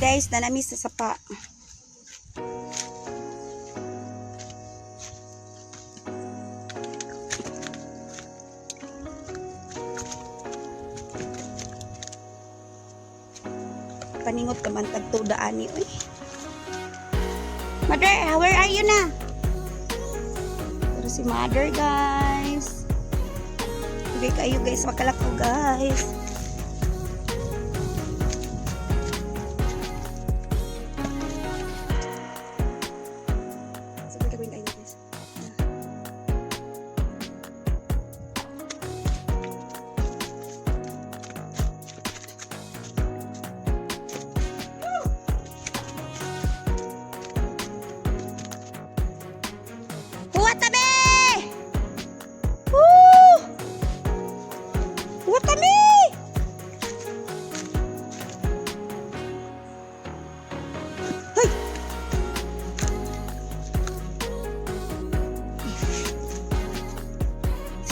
guys, nanamis sa sapa. Paningot ka man tagtudaan ni uy. Mother, where are you na? Pero si mother guys. Hindi kayo guys, makalako guys.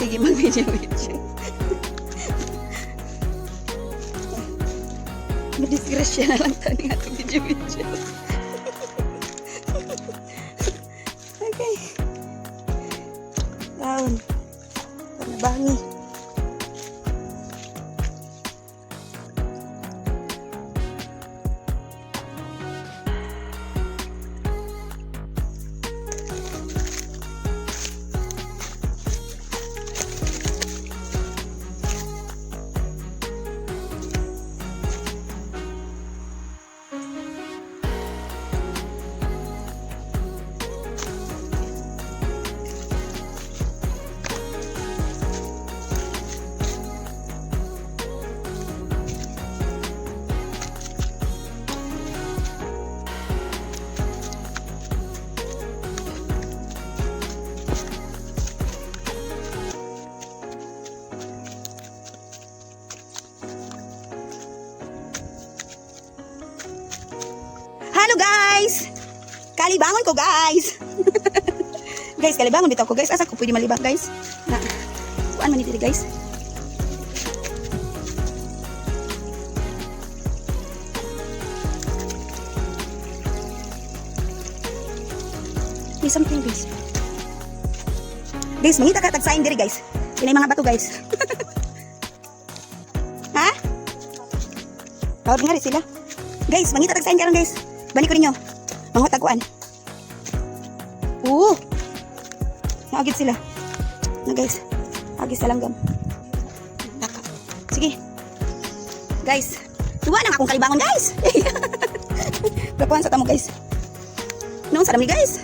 Sige, mag-video-video. Madisgrasya na lang tayo nga itong video-video. Okay. Down. Panabangi. Hello guys! Kalibangon ko guys! Guys, kalibangon bitaw ko guys. Asa ko pwede malibang guys? Na, kuan man dito guys. May something guys. Guys, mangita ka tagsaing diri guys. Pinay mga bato guys. Ha? Tawag nga rin sila. Guys, mangita tagsaing karon guys. Balik ko ninyo. Mga taguan. Naagit sila. Na guys. Agis sa langgam. Taka. Sige. Guys. Tuwa nang akong kalibangon guys. Gapuan sa tamo guys. Noong sa dami guys.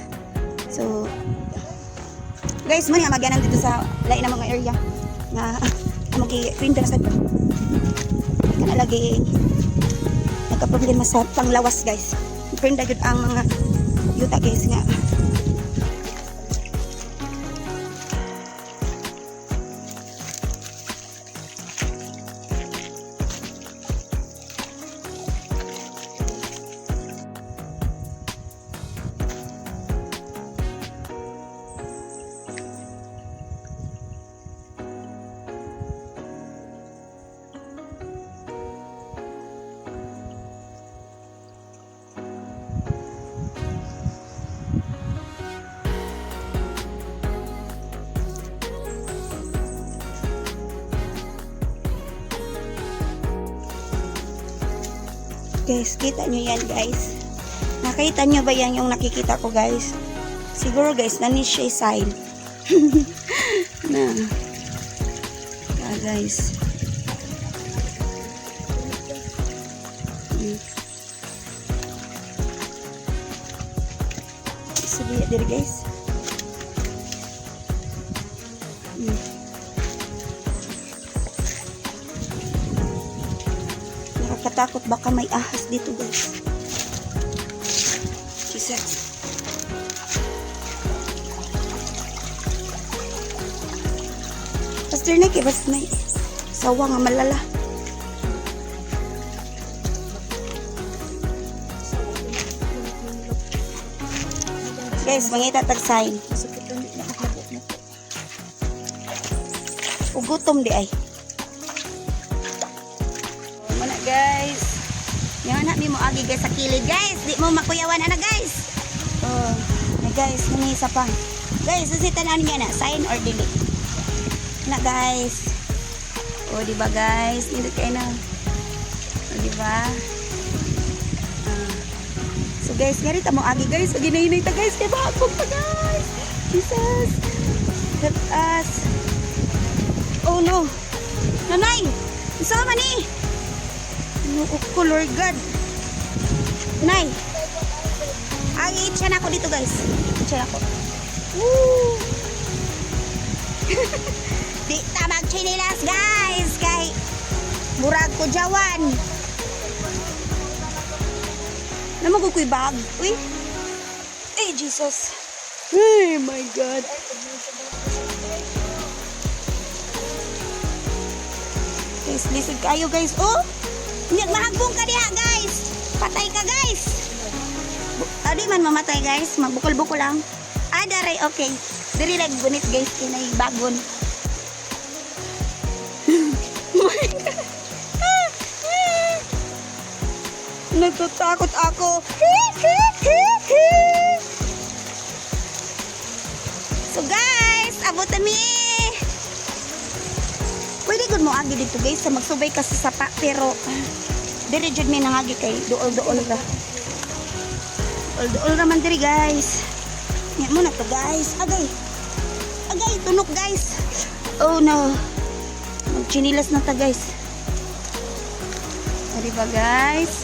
So. Guys, muna nga magyanan dito sa lain na mga area. Na magi-printer sa ito. Hindi ka na lagi nagka-problema sa panglawas guys. Print agad ang mga yuta guys nga. Guys, kita nyo yan guys. Nakita nyo ba yan yung nakikita ko guys? Siguro guys, nanis siya sign. Na. Yeah guys. Sabi diri guys. Takot baka may ahas dito guys. Jesus. Pastor na basta may sawa nga malala. Guys, mangita tag sign. Ugutom di ay. Mana guys. Yan na, mi mo agi guys sa kilid guys. Di mo makuyawan na guys. Oh, na guys, nani isa pa. Guys, sisitan niya na sign or delete. Na guys. Oh, di ba guys? Nindot kayo na. Oh, di ba? So guys, ngari ta mo agi guys. So ginahinay ta guys. Kaya bakong ta guys. Jesus. Help us. Oh no. Nanay. Isa man ni. No, ko Lord God. Nay. Agi siya na ako dito guys. Siya na ako. Woo. Di ta magchinilas guys. Kay murag ko jawan. Naman ko kuy bag. Uy. Eh, Jesus. Oh my God. Guys, lisod kayo guys. Oh! Hindi mahagbong ka diha guys. Patay ka guys. Tadi man mamatay guys. Magbukol-bukol lang. Ah, daray. Okay. Dari lang gunit guys. Kinay bagon. Nagtatakot ako. So guys, abutan mi. Pwede gud mo agi dito guys sa magsubay ka sa sapa pero dire jud mi nangagi kay duol-duol ra. Duol ra man diri guys. Nya mo na to guys. Agay. Agay tunok guys. Oh no. Magchinilas na ta guys. O diba guys?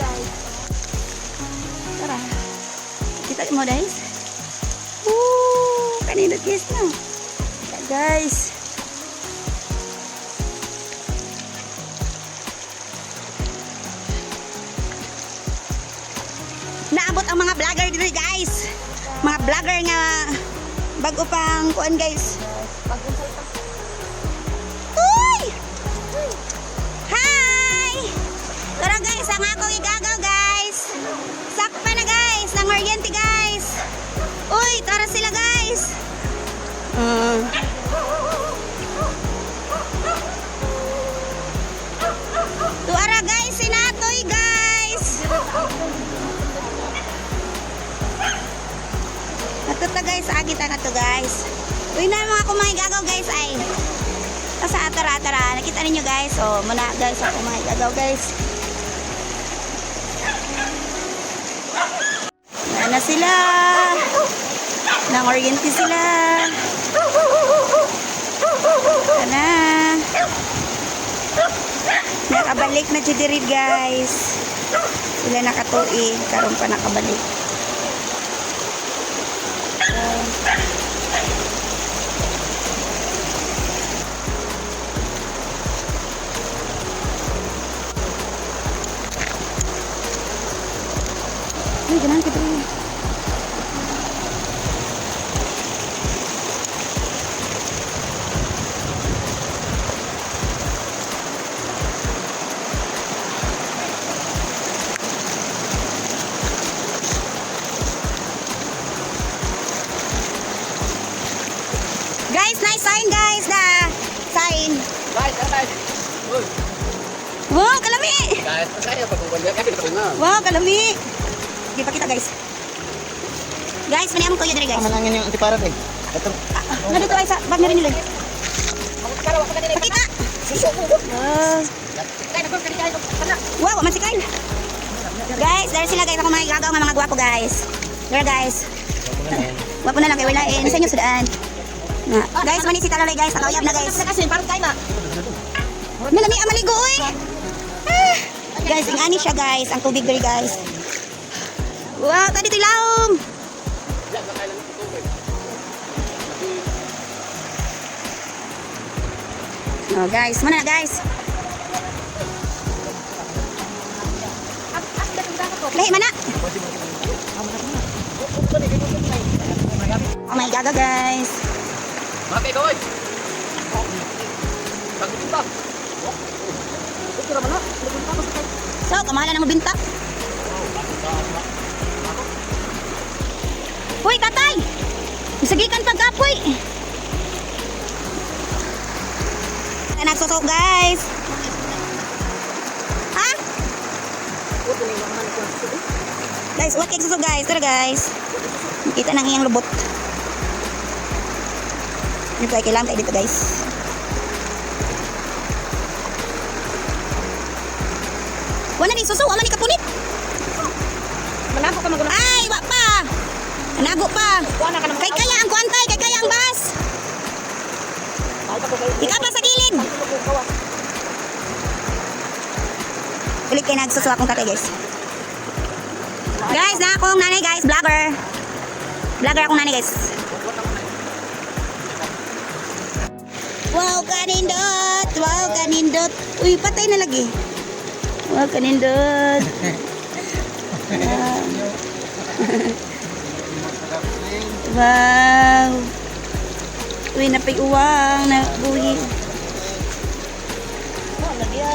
Tara. Kita mo guys. Kanina guys na. Guys. Naabot ang mga vlogger dito guys. Mga vlogger nga bago pang kuan guys. Uy! Hi! Tara guys, ang akong igagaw guys. Sakpa na guys, ng Oriente guys. Uy, tara sila guys. Tuara guys, sinatoy guys. Natuta guys, agita na to guys. Uy na mga kumahigagaw guys ay. Sa tara. Nakita ninyo guys. Oh, muna guys ako mahigagaw guys. Na sila. Nang Oriente sila. Sana. Nakabalik na dyan guys. Sila nakatuig. Karoon pa nakabalik. Ay, ganun kita. Guys, nice sign guys na sign. Wow, kalami. Wow, kalami. Di pa kita guys. Guys, maniam ko yun dali guys. Manangin yung antiparat eh. Ito. Nandito ay sa bag na rin nila. Pakita. Wow, man si Kyle. Guys, dahil sila guys ako mga igagaw ng mga gwapo guys. There guys. Gwapo na lang kay wala eh. Sa inyo sudaan. Guys, mani si Talaloy guys. Nakayab na guys. Nalami ang maligo oy. Guys, ang ani siya guys. Ang tubig diri guys. Wow, tadi tilawom. Oh guys, mana na guys? Lahi mana? Oh my god guys. Mati doy. Pagbutin ba? Ito naman na. So, kamahalan na mo binta. Hoy, tatay! Isagikan pagkapoy! Nagsusok guys! Ha? guys. Uwat kay suso guys. Tara guys. Kita nang iyang lubot. Ano tayo kailangan tayo dito guys. Wala ni suso. Wala ni kapunit. Manago ka magulo. Ay, wa pa. Nago pa. Kuha na ka ng Kay kaya ang kuantay. Kay kaya ang bas. Ikaw pa sa gilid. Ulit kayo nagsuso akong tatay guys. Guys, na akong nanay guys. Vlogger. Vlogger akong nanay guys. Wow, kanindot. Wow, kanindot. Uy, patay na lagi. Wow, kanindot. Wow. Uy, napay uwang. Uy. Ano dia?